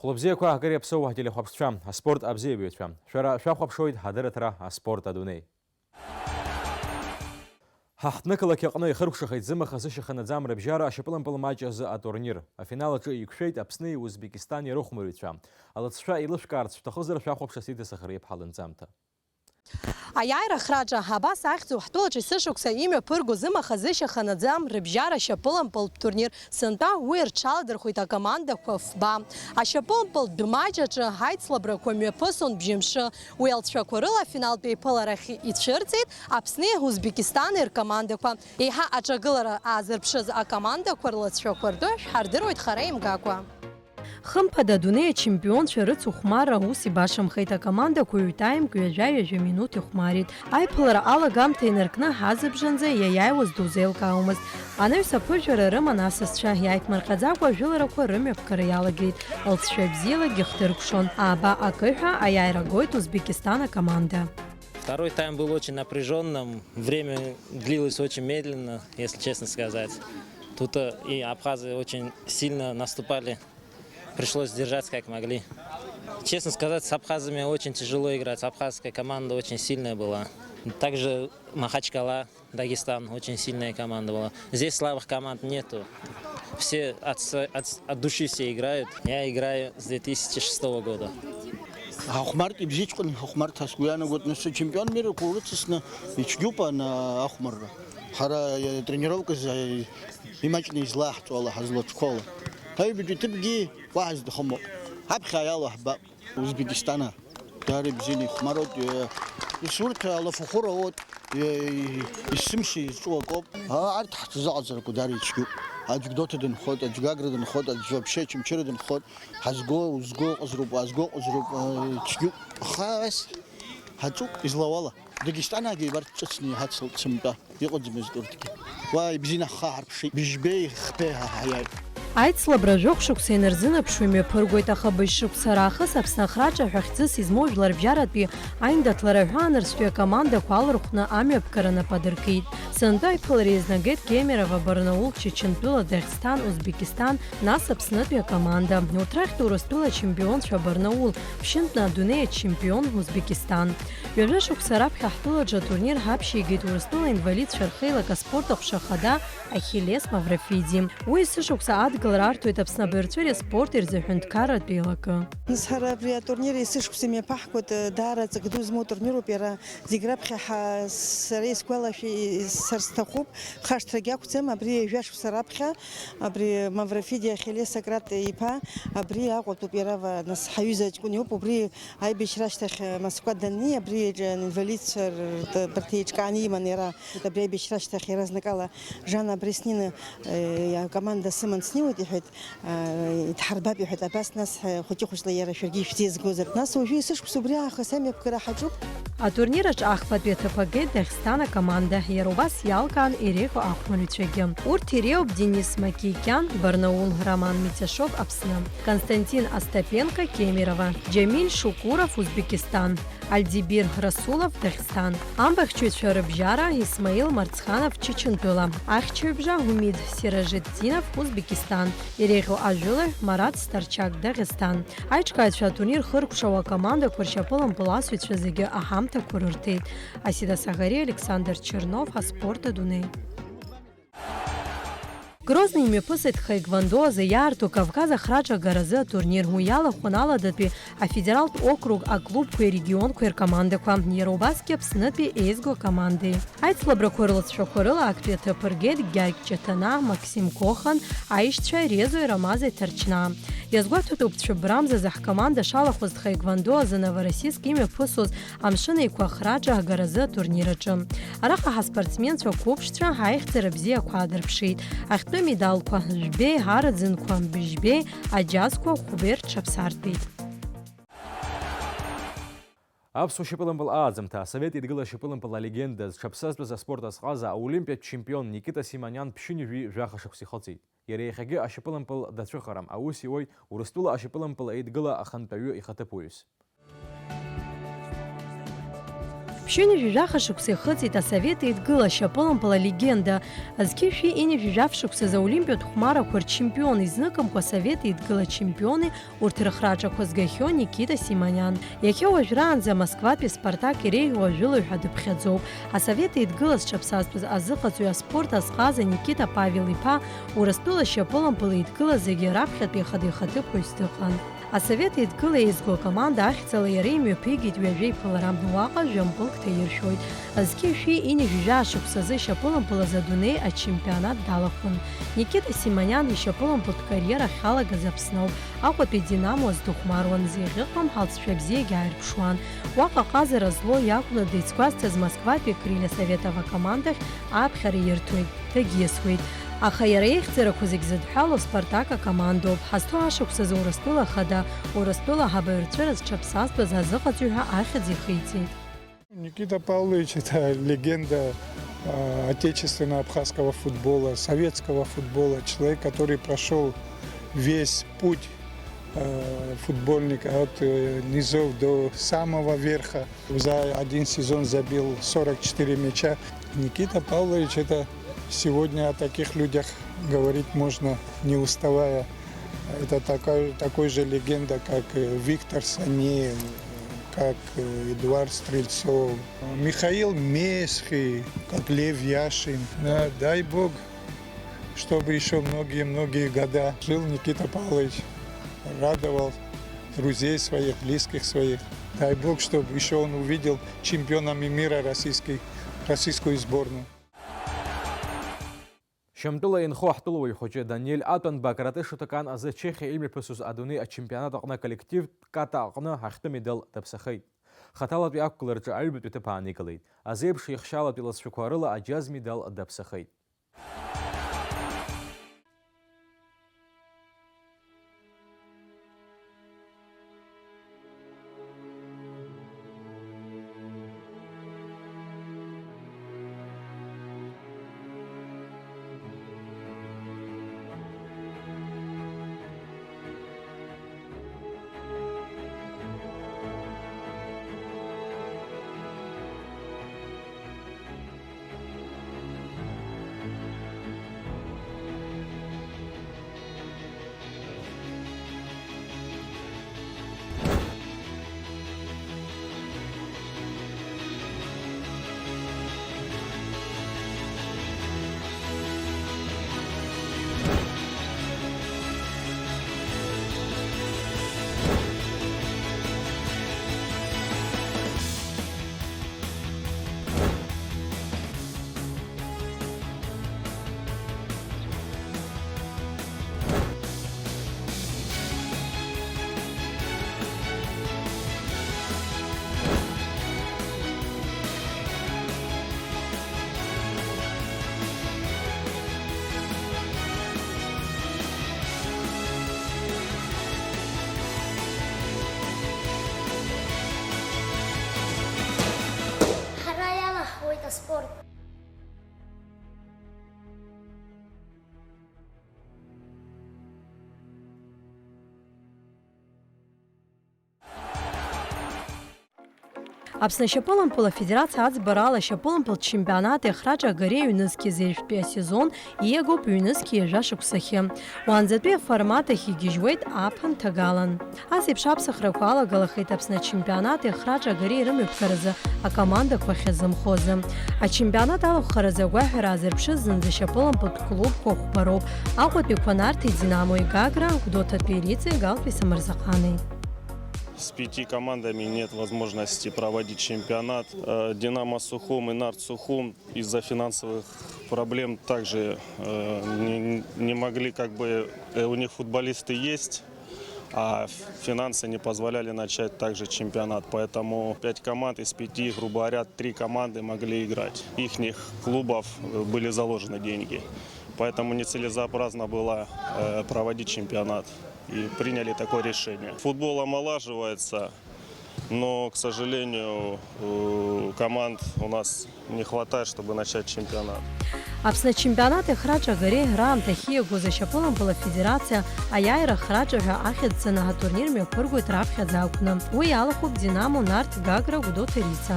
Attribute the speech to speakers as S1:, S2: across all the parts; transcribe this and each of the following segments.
S1: Хлопзиақәа акыр иаԥсоу ҳтелехәаԥшцәа, аспорт абзиабаҩцәа, шәара шәахәаԥшуеит ҳадырраҭара аспорт адунеи. Ҳаҳҭнықалақь аҟны ихыркәшахеит зымаха зышьаханаӡам рыбжьара ашьапылампыл маҷ азы атурнир. Афинал аҿы иқәшәеит Аԥсни Узбекистани рыхәмарҩцәа. Алыҵшәа еилышәкаарц шәҭахызар шәахәаԥша Сиҭ иԥҳа.
S2: Аиааира храҿа абас ахьӡу ҳтәылаҿы сышықәса имҩаԥырго зымаха зышьаханаӡам рыбжьара ашьапылампылтә турнир сынтәа уи рҽаладырхәит акомандақәа фба. Ашьапылампылтә маҷ аҿы ҳаицлабрақәа мҩаԥысон бжьымшы. Уи алҵшәақәа рыла афиналтә еиԥыларахь ицәырҵит Аԥсни Узбекистани ркомандақәа. Еиҳа аҿагылара аазырԥшыз акомандақәа рлыҵшәақәа ртәы шәҳардыруеит хара имгакәа. Хымԥада адунеи ачемпионцәа рыцухәмарра ус ибашамхеит. Акомандақәа ҩ-таймк ҩажәа минут ихәмарит. Аиԥылара алагамҭа инаркны ҳазыбжанӡа иаиааиуаз дузеилкаауамызт. Анаҩс аԥыжәара рыман асасцәа, иааиҭмырҟьаӡакәа ажәыларақәа рымҩаԥгара иалагеит. Лҵшәа бзиалагь ихҭыркәшон. Ааба акыҳәа аиааира гоит Узбекистан акоманда.
S3: Второй тайм был очень напряженным, время длилось очень медленно, если честно сказать. Тут и абхазы очень сильно наступали. Пришлось держаться как могли. Честно сказать, с абхазами очень тяжело играть. Абхазская команда очень сильная была. Также Махачкала, Дагестан, очень сильная команда была. Здесь слабых команд нету. Все от души все играют. Я играю с 2006 года.
S4: Ахмарт и бзичкон, Ахмарт Хаскуяна год на чемпион мира курицесна и чгюпа на Ахмарра. Хара тренировка за имачный злах туала хазлот школа. طيب تبقي واحد خمو هب خيال أحباب أوزبكستان داري بزيني خمرات صورة على فخورات يسمشي شو قاب عاد تحت زعزر كداري تشكو أجدوت دن خود أجاجر دن خود أجوب شيء مشر دن خود حزقو وزقو أزرب تشكو خاص هاتو إزلا والله داغستان هاجي برتشني هاتسل تسمبا يقعد مزدورتك واي بزينة خارب شيء بيجبي خبيها حياة
S2: Аицлабра жәохә-шықәса инарзынаԥшуа имҩаԥыргоит, аха быжь-шықәса раахыс Аԥсны ахраҿа ҳәахьӡыс измоу жәлар рбжьаратәи аиндаҭлара ҳәаанырцәтәи акомандақәа алырхәны амҩаԥгара нападыркит. Сынтәа аиԥылара еизнагеит Кемерово, Барнаул, Чечентәыла, Дагестан, Узбекистан, нас Аԥснытәи акоманда. Урҭ рахьтә Урыстәыла ачемпионцәа Барнаул, ԥшьынтәны адунеи ачемпион Узбекистан. Ҩажәа шықәса раԥхьа ҳтәылаҿы атурнир ҳаԥшьигеит Урыстәыла инвалидцәа рхеилак аспорт аҟәшахада Ахиллес Маврофиди. Уи сышықәса адгылара арҭоит Аԥсны абаҩрацәеи аспорт ирзыҳәынҭқарратә еилакы.
S5: Ҳара абри атурнир исышықәса имҩаԥаҳгоит даара ҵак ду змоу турнируп, иара зегь раԥхьа сара исгәалашәо сҭахуп, хашҭрагьы ақәӡам, абри ҩажәа шықәса раԥхьа абри Маврофиди Ахиллес Сократ иԥа абри аҟәатәуп, иара нас ҳаҩыза ҷкәын иоуп, убри аибашьра ашьҭахь Москва даннеи, абри инвалидцәа рпартиа еиҿкааны иман иара, абри аибашьра ашьҭахь иаразнакала Жана Бреснина акоманда сыман снеиуеит иҳәеит, идҳарбап иҳәеит, абас нас хәыҷы-хәыҷла иара шәаргьы ишәзеизгозар. Нас уажәы исышықәса убри аахыс амҩаԥгара ҳаҿуп.
S2: Атурнир аҿы ахԥатәи аҭыԥ агеит Дагестан акоманда, иара убас иалкаан иреиӷьу ахәмарҩцәагьы. Урҭ иреиуоуп Денис Макеикиан, Барнаул, Роман Митиашов, Аԥсны, Константин Остапенко, Кемерово, Џьамиль Шукуров, Узбекистан, Альдибир Расулов, Дагестан, амбахьчаҩцәа рыбжьара Исмаил Марцханов, Чечентәыла, ахьчаҩбжа Умид Сиражетдинов, Узбекистан, иреиӷьу ажәылаҩ Марат Старчак, Дагестан. Аиҿкааҩцәа атурнир хыркәшауа акомандақәа ршьапылампыл асҩцәа зегьы аҳамҭақәа рырҭеит. Асида Саӷари, Александр Чернов, аспорт адунеи. Грозны имҩаԥысит Тхаеквондо азы иаарту Кавказ ахраҿа агаразы атурнир. Уи иалахәын аладатәи афедералтә округ аклубқәеи регионқәеи ркомандақәа, иара убасгьы Аԥснытәи еизго акомандеи. Аицлабрақәа рлыҵшәақәа рыла актәи аҭыԥ ргеит Гьаргь Ҷаҭана, Максим Кохан, аишьцәа Резои Рамазеи Ҭарчна. Иазгәаҭатәуп дшәыбрамзаз ҳкоманда шалахәыз Тхаеквондо азы Новороссийск имҩаԥысуаз амшын еиқәа ахраҿа агаразы атурнир аҿы. Араҟа ҳаспортсменцәа қәыԥшцәа ҳаихьӡара бзиақәа аадырԥшит. Ахьтәы медалқәа жәбеи, араӡынқәа быжьбеи, аџьазқәа Хәбер ҽаԥсартәит.
S1: Аԥсуа шьапылампыл ааӡамҭа асовет идгыла ашьапылампыл алегенда зҽаԥсазтәыз аспорт азҟаза аолимпиатә чемпион Никита Симониан ԥшьынҩажәи жәаха шықәса ихыҵит. Иара иахьагьы ашьапылампыл дацәыхарам, аус иуеит Урыстәыла ашьапылампыл еидгыла ахантәаҩы ихаҭыԥуаҩыс.
S2: Ԥшьыни жәижәаха шықәса ихыҵит асовет еидгыла шьапылампыл алегенда. Азқьышәи ини жәижәаф шықәсаз аолимпиатә хәмарақәа рчемпион изныкымкәа асовет еидгыла чемпиони урҭ рыхраҿақәа згахьоу Никита Симониан. Иахьа уажәраанӡа Москватәи Спартак иреиӷьу ажәылаҩ ҳәа дыԥхьаӡоуп. Асовет еидгыла зҽаԥсазтәыз азыҟаҵаҩ аспорт азҟаза Никита Павел-иԥа Урыстәыла шьапылампыл еидгыла зегьы раԥхьатәи ихаҭа-ихаҭыԥҳәыс дыҟан. Асовет еидгыла еизго акоманда ахьӡала иара имҩаԥигеит ҩажәеиԥылара. Уаҟа жәампылк ҭаиршәоит. Азқьышәи ини жәижәаа шықәсазы ишьапылампыл азы адунеи ачемпионат далахәын. Никита Симониан ишьапылампылтә кариера ахьалагаз Аԥсны ауп. Аҟәатәи Динамо аздыхәмаруан, зеиӷьыҟам ҳалҵшәа бзиагьы ааирԥшуан. Уаҟа ҟазара злоу иакәны дицгәазҭаз Москватәи Крилиа Советов акомандахь аԥхьара ирҭоит, дагьиасуеит. Аха иара ихьӡарақәа зегь зыдҳәалоу Спартак акомандоуп. Ҳазҭоу ашықәсазы Урыстәыла ахада, Урыстәыла ҳабаҩрцәыра зҽаԥсазтәыз азыҟаҵаҩ ҳәа ахьӡ ихиҵеит.
S6: Никита Павлович – это легенда отечественного абхазского футбола, советского футбола. Человек, который прошел весь путь футбольника от низов до самого верха. За один сезон забил 44 мяча. Никита Павлович – это сегодня о таких людях говорить можно, не уставая. Это такой же легенда, как Виктор Санеев, как Эдуард Стрельцов, Михаил Месхий, как Лев Яшин. Да, дай Бог, чтобы еще многие-многие года жил Никита Павлович, радовал друзей своих, близких своих. Дай Бог, чтобы еще он увидел чемпионами мира российскую сборную.
S1: Шьамтыла инхо ҳтәылауаҩ хәыҷы Даниель Атәанба акарате шуҭакан азы Чехиа имҩаԥысыз адунеи ачемпионат аҟны аколлектив ката аҟны ҳахьтәы медал даԥсахеит. Хаҭалатәи ақәгылараҿы аҩбатәи ҭыԥ ааникылеит. Азеиԥш ихшьалатәи ласцәақәа рыла аџьаз медал даԥсахеит.
S7: спорт.
S2: Аԥсны ашьапылампыл афедерациа аӡбарала ашьапылампыл чемпионат ихраҿ агари аҩнызқьи зежәтәи асезон ииагоуп ҩнызқьи ҩажәа шықәсахьы. Уаанӡатәи аформат ахь игьежьуеит ааԥын ҭагалан. Ас еиԥш аԥсахрақәа алагалахеит Аԥсны ачемпионат ихраҿ агари рымҩаԥгаразы акомандақәа ахьазымхозы. Ачемпионат алахәхаразы агәаҳәара аазырԥшыз зынӡа ашьапылампылтә клубқәа хәбароуп. Аҟәатәи Қәанарҭи Динамо-и Гагра, Гәдоуҭатәи Рицеи, Галпи Самырзаҟани.
S8: С 5 командами нет возможности проводить чемпионат. Динамо Сухум и Нарт Сухум из-за финансовых проблем также не могли, у них футболисты есть, а финансы не позволяли начать также чемпионат. Поэтому 5 команд из 5, грубо говоря, 3 команды могли играть. Ихних клубов были заложены деньги. Поэтому нецелесообразно было проводить чемпионат. И приняли такое решение. Футбол омолаживается, но, к сожалению, команд у нас не хватает, чтобы начать чемпионат.
S2: Аԥсны ачемпионат ихраҿ агареи раамҭахь ииагоз ашьапылампыл афедерациа аиааира храҿа ҳәа ахьӡҵаны атурнир мҩаԥыргоит раԥхьаӡа акәны. Уи иалахәуп Динамо, Нарт, Гагра, Гәдоуҭа, Рица.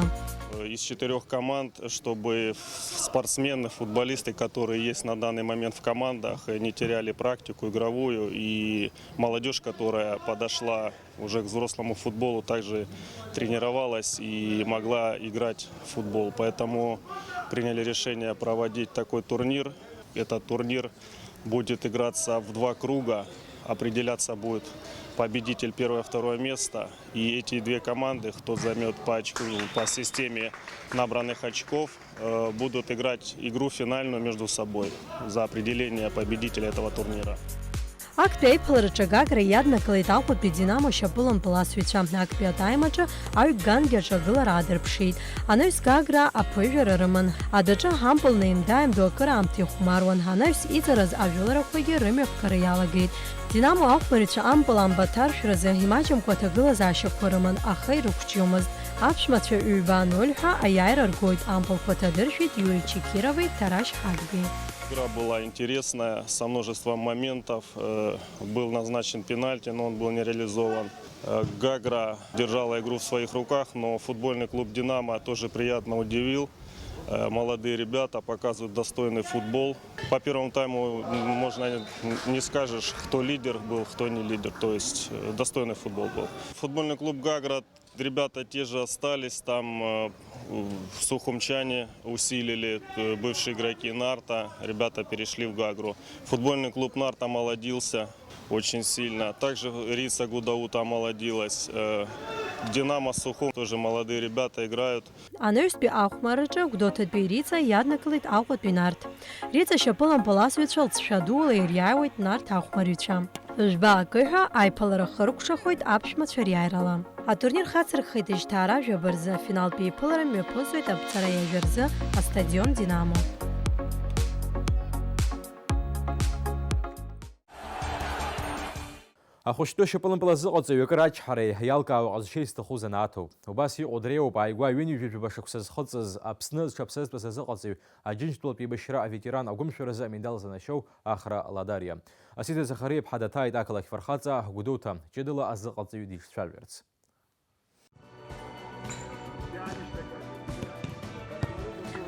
S8: из 4 команд, чтобы спортсмены, футболисты, которые есть на данный момент в командах, не теряли практику игровую. И молодежь, которая подошла уже к взрослому футболу, также тренировалась и могла играть в футбол. Поэтому приняли решение проводить такой турнир. Этот турнир будет играться в 2 круга. Определяться будет победитель 1-2 место. И эти 2 команды, кто займет по очку, по системе набранных очков, будут играть игру финальную между собой за определение победителя этого турнира.
S2: Актәи аиԥылараҿы Гагра иаднакылеит Аҟәатәи Динамо шьапылампыл асҩцәа. Актәи атаймаҿы аҩ-гангьы аҿагылара аадырԥшит. Анаҩс Гагра аԥыжәара рыман. Адәаҿы ампыл неимда-ааимдо акыраамҭа ихәмаруан. Анаҩс иҵараз ажәыларақәагьы рымҩаԥгара иалагеит. Динамо аҟәмарицәа ампыл амбаҭаршәразы имаҷымкәа аҭагылазаашьақәа рыман, аха ирықәҿиомызт. Аԥшәмацәа ҩба 0 ҳәа аиааира ргоит. Ампылқәа ҭадыршәит Юрий Чекирови, Тараш Хагби.
S8: Игра была интересная, со множеством моментов. Был назначен пенальти, но он был не реализован. Гагра держала игру в своих руках, но футбольный клуб «Динамо» тоже приятно удивил. Молодые ребята показывают достойный футбол. По первому тайму можно не скажешь, кто лидер был, кто не лидер. То есть достойный футбол был. Футбольный клуб «Гагра», ребята те же остались там. В Сухумчане усилили бывшие игроки «Нарта». Ребята перешли в «Гагру». Футбольный клуб «Нарта» омолодился очень сильно. Также Риса Гудаута омолодилась. «Динамо» Сухум тоже молодые ребята играют.
S2: Анаҩстәи ахәмараҿы Гәдоуҭатәи Рица иаднакылеит Аҟәатәи Нарт. Рица шьапылампыл асҩцәа лҵшәа дуала ириааиуеит Нарт ахәмарыцәа. Жәба акыҳәа аиԥылара хыркәшахоит аԥшәмацәа риааирала. Атурнир хацырххеит ежьҭаара жәаба рзы. Афиналтәи еиԥылара мҩаԥысуеит аԥҵара иажәа рзы астадион «Динамо».
S1: Ахәышәтәы шьапылампыл азыҟаҵаҩ акыр ачҳареи иалкаауа ҟазшьа изҭаху занааҭуп. Убас иҟоу дреиуоуп ааигәа ҩынҩажәа шықәса зхыҵыз Аԥсны зҽаԥсазтәыз азыҟаҵаҩ Аџьынџьтәылатәи еибашьра аветеран агәымшәаразы амедал занашьоу Ахра Ладариа. Асида Захариаԥҳа даҭааит ақалақь Фархаҵа Гәдоуҭа ҷыдала азыҟаҵаҩ дишцәажәарц.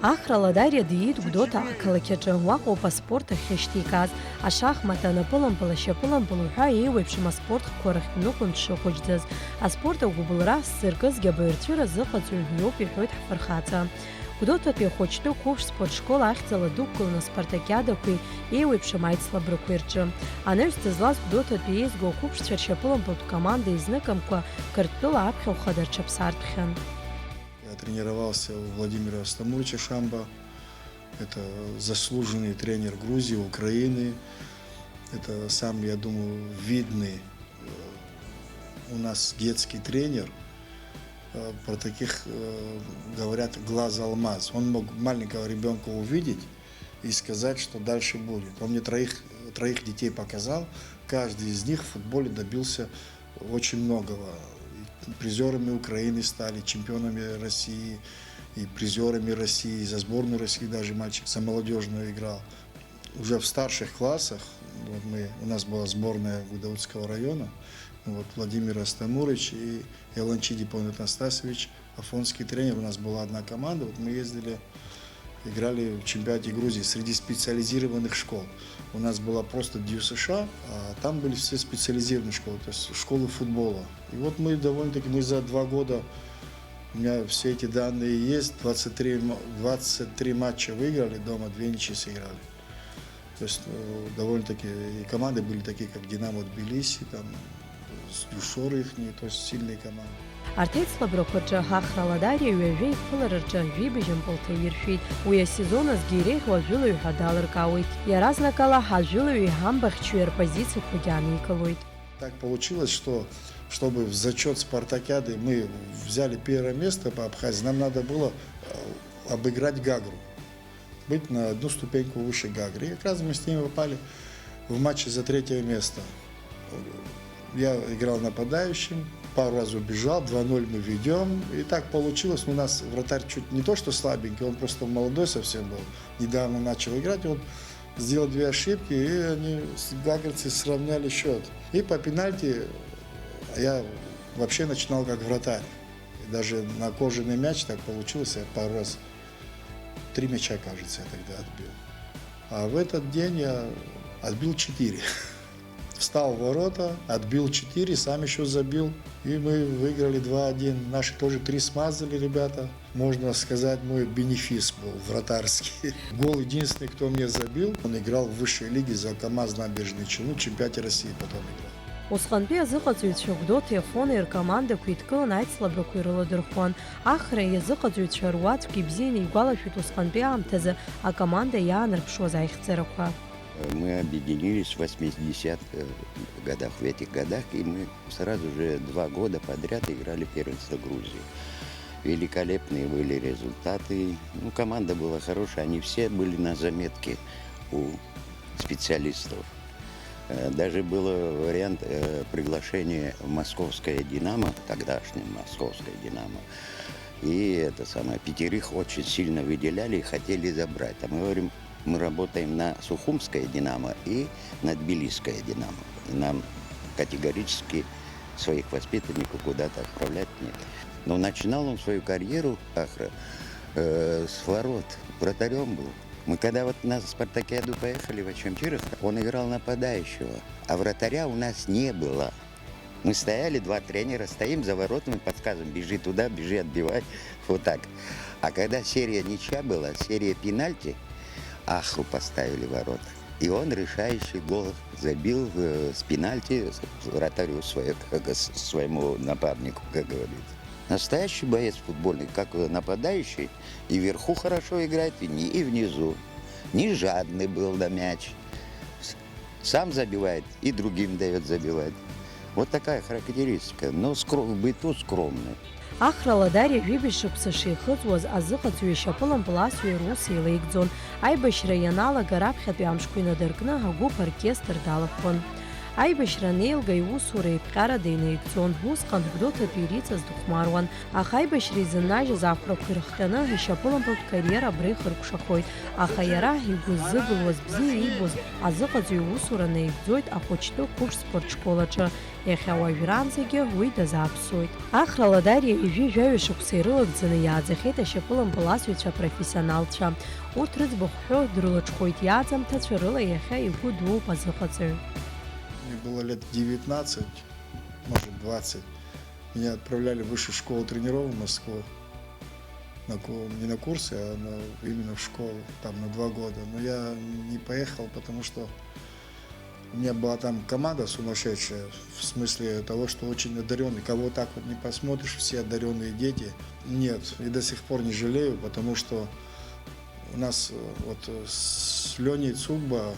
S2: Ахра Ладариа диит Гәдоуҭа ақалақьаҿы. Уаҟоуп аспорт ахьышьҭикааз. Ашахмат, анапылампыл, ашьапылампыл уҳәа еиуеиԥшым аспортқәа рахьтә ныҟәон дшыхәыҷӡаз. Аспорт агәыбылра ззыркызгьы абаҩрцәыра зыҟаҵаҩ иоуп иҳәоит ҳфырхаҵа. Гәдоуҭатәи ахәыҷтәы қәыԥш спортшкол ахьӡала дықәгыланы аспартакиадақәеи еиуеиԥшым аицлабрақәеи рҿы. Анаҩс дызлаз Гәдоуҭатәи еизго ақәыԥшцәа ршьапылампылтә команда изныкымкәа Қырҭтәыла аԥхьа рҽаԥсартәхьан.
S4: Я тренировался у Владимира Стамурыча Шамба. Это заслуженный тренер Грузии, Украины. Это сам, я думаю, видный у нас детский тренер. Про таких говорят глаз алмаз. Он мог маленького ребенка увидеть и сказать, что дальше будет. Он мне троих детей показал. Каждый из них в футболе добился очень многого. Призерами Украины стали, чемпионами России и призерами России, за сборную России даже мальчик за молодежную играл. Уже в старших классах у нас была сборная Гудаутского района, вот Владимир Астамурыч и Яланчиди Павел Анастасович, афонский тренер. У нас была одна команда, вот мы ездили, играли в чемпионате Грузии среди специализированных школ. У нас была просто ДЮСШ, а там были все специализированные школы, то есть школы футбола. И вот мы довольно-таки, мы за 2 года, у меня все эти данные есть, 23 матча выиграли, дома 2 ничьи сыграли. То есть довольно-таки и команды были такие, как Динамо Тбилиси, там, Дюшор их, то есть сильные команды.
S2: Арҭ аицлабрақәа рҿы Ахра Ладариа ҩажәа еиԥылара рҿы жәибжьымпылҭа иршәит. Уи асезон азгьы иреиӷьу ажәылаҩ ҳәа далыркаауеит. Иаразнак ала ҳажәылаҩи ҳамбахьчҩи рпозициақәагьы ааникылоит.
S4: Так получилось, что чтобы в зачет Спартакиады мы взяли 1 место по Абхазии, нам надо было обыграть Гагру, быть на одну ступеньку выше Гагры. И как раз мы с ними попали в матче за 3 место. Я играл нападающим, пару раз убежал, 2-0 мы ведем. И так получилось, у нас вратарь чуть не то что слабенький, он просто молодой совсем был, недавно начал играть, он сделал 2 ошибки, и они, гагрцы, сравняли счет. И по пенальти я вообще начинал как вратарь.
S9: Даже на кожаный мяч так получилось, я пару раз 3 мяча, кажется, я тогда отбил. А в этот день я отбил 4. Встал в ворота, отбил 4, сам еще забил. И мы выиграли 2-1. Наши тоже 3 смазали ребята. Можно сказать, мой бенефис был вратарский. Гол единственный, кто мне забил. Он играл в высшей лиге за КамАЗ Набережные Челны, в чемпионате России потом играл.
S2: Усҟантәи азыҟаҵаҩцәа Гәдоуҭа Тефон ркомандақәа идкыланы аицлабрақәа ирыладырхәуан. Ахра иазыҟаҵаҩцәа руаӡәк ибзианы игәалашәеит усҟантәи аамҭазы акоманда иаанарԥшуаз аихьӡарақәа.
S10: Мы объединились в 80-х годах, в этих годах, и мы сразу же 2 года подряд играли первенство Грузии. Великолепные были результаты. Ну, команда была хорошая, они все были на заметке у специалистов. Даже был вариант приглашения в московское «Динамо», тогдашнее московское «Динамо». И это самое, 5 очень сильно выделяли и хотели забрать. А мы говорим, мы работаем на Сухумское «Динамо» и на Тбилисское «Динамо». И нам категорически своих воспитанников куда-то отправлять нет. Но начинал он свою карьеру, Ахра, с ворот, вратарем был. Мы когда вот на спартакиаду поехали в Ачамчирах, он играл нападающего, а вратаря у нас не было. Мы стояли, 2 тренера, стоим за воротами, подсказываем, бежи туда, бежи отбивай, вот так. А когда серия ничья была, серия пенальти, Ахру поставили в ворота. И он решающий гол забил с пенальти вратарю своему напарнику, как говорится. Настоящий боец футбольный, как нападающий, и вверху хорошо играет, и внизу. Не жадный был на мяч. Сам забивает и другим дает забивать. Вот такая характеристика, но в быту скромный.
S2: Ахрала Дарья Жәибашьрықәса шеихыҵуаз азыҟаҵаҩ ашьапылампыл асуеи рус еилеигӡон. Аибашьра ианалага раԥхьатәи амшқәа инадыркны агәыԥ оркестр далахәын. Аибашьра анеилга иусура еиԥҟьарада инаигӡон. Усҟан Гәдоуҭатәи ириҵаз дыхәмаруан. Аха аибашьра изыннажьыз ахәрақәа ирыхҟьаны ишьапылампылтә кариера абра ихыркәшахоит. Аха иара игәы ззыбылуаз бзиа ибоз азыҟаҵаҩ иусура наигӡоит ахәыҷтәы қәыџь-спорт школ аҿы. Иахьа уажәраанӡагьы уи дазааԥсоит. Ахрала Дариа ижәи-жәаҩа шықәса ирылагӡаны иааӡахьеит ашьапылампыл асуҩцәа профессионалцәа. Урҭ рыӡбахә ҳәо дрылаҽхәоит иаҵамҭацәа рыла иахьа игәы дууп азыҟаҵаҩ.
S9: Мне было лет 19, может 20. Меня отправляли в высшую школу тренеров в Москву. Не на курсы, а именно в школу, там на 2 года. Но я не поехал, потому что у меня была там команда сумасшедшая, в смысле того, что очень одаренный. Кого так вот не посмотришь, все одаренные дети. Нет, и до сих пор не жалею, потому что у нас вот с Леней Цугба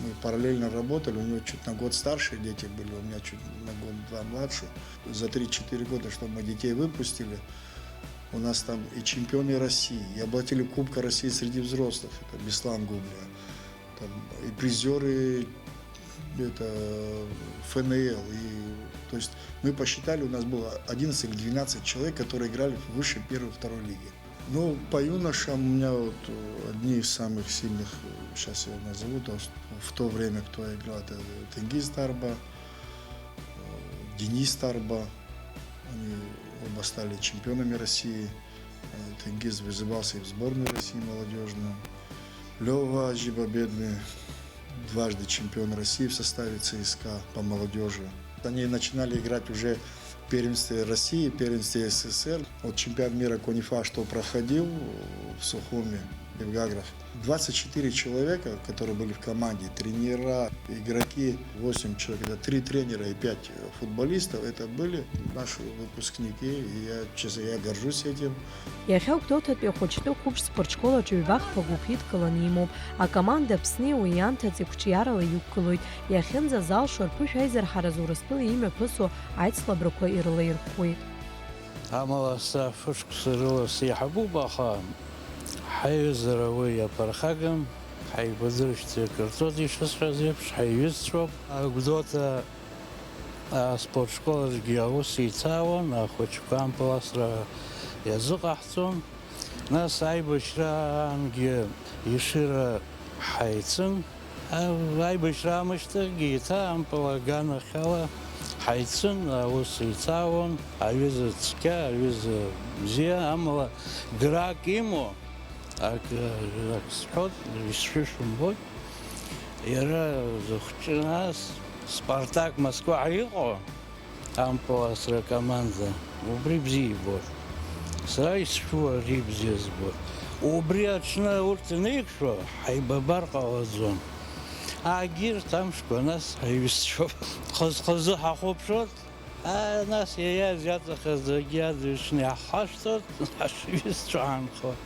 S9: мы параллельно работали, у него чуть на год старшие дети были, у меня чуть на год-2 младше. За 3-4 года, чтобы мы детей выпустили, у нас там и чемпионы России, и обладатели Кубка России среди взрослых, это Беслан Губля, там, и призеры это ФНЛ. То есть мы посчитали, у нас было 11 или 12 человек, которые играли в высшей 1-2 лиге. Ну, по юношам у меня вот одни из самых сильных, сейчас я назову, в то время, кто играл, это Тенгиз Тарба, Денис Тарба. Они оба стали чемпионами России. Тенгиз вызывался и в сборную России молодежную. Лева Жибобедный, 2-dy чемпион России в составе ЦСКА по молодежи. Они начинали играть уже в первенстве России, первенстве СССР. Вот чемпионат мира Конифа, что проходил в Сухуме и в Гаграх. 24 человека, которые были в команде, тренера, игроки, 8 человек, это 3 тренера и 5 футболистов, это были наши выпускники, и я, честно, я горжусь этим.
S2: Иахьа Гәдоуҭатәи ахәыҷтәы қәыџь-спорт школ аҿы ҩбахқәак уқәидкыланы имоуп. Акоманда Аԥсни уи иамҭаӡ иқәҿиарала иқәгылоит. Иахьынӡазалшо рԥышә аизарҳараз Урыстәыла имҩаԥысуа аицлабрақәа ирылаирҟәуеит.
S11: Амала сафышқәса рыла сеиҳабуп, аха ҳаҩызара уи иаԥырхагам, ҳаибадыршәӡа акырҵоит ишысҳәаз еиԥш, ҳаиҩызцәоуп. Гәдоуҭа аспорт школаҿгьы аус еицаауан, ахәыҷқәа ампыласра иазыҟаҳҵон. Нас аибашьраангьы ишира ҳаицын. Аибашьра аамышьҭахьгьы еиҭа ампыл аганахьала ҳаицын, аус еицаауан, аҩыза цқьа, аҩыза бзиа, амала грак имоу, ак сҳәот, исшәышәымбоит, иара зыхәҷы нас Спартак Москва иҟоу, ампыласра команда, убри бзиа ибоит. Сара исшәу ари бзиа збоит. Убри аҽны урҭ инеиқәшәо, ҳаибабар ҟалаӡом. Агьырҭ амшқәа нас ҳаиҩызцәоуп. Хаз-хазы ҳахәаԥшуеит, нас иаиаз иаҵахаз зегьы адырҩаҽны иаҳхашҭуеит, ҳашиҩызцәоу ҳаанхоит.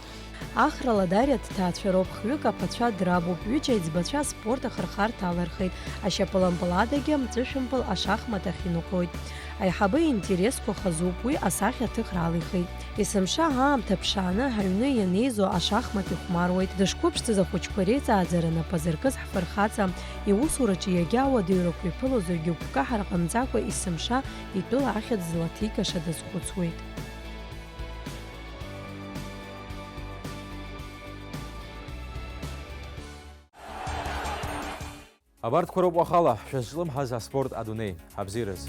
S2: Ахра Ладариа ҭҭаацәа роуп, хҩык аԥацәа драбуп, ҩыџьа аиҵбацәа аспорт ахырхарҭа алархеит, ашьапылампыладагьы амҵәышәымпыл ашахмат ахь иныҟәоит. Аиҳабы интересқәа хазуп, уи асахьа аҭыхра алихеит. Есымша аамҭа ԥшааны ҳаҩны ианеизо ашахмат ихәмаруеит. Дышқәыԥшӡаз ахәыҷқәа реиҵааӡара нап азыркыз ҳфырхаҵа, иусураҿы иагьа ауадаҩрақәа иԥыло зегьы гәкаҳара ҟамҵакәа есымша итәыла ахьӡ злаҭикаша дазхәыцуеит.
S1: Абарҭқәа роуп уахала шәазҿлымҳаз аспорт адунеи, ҳабзираз.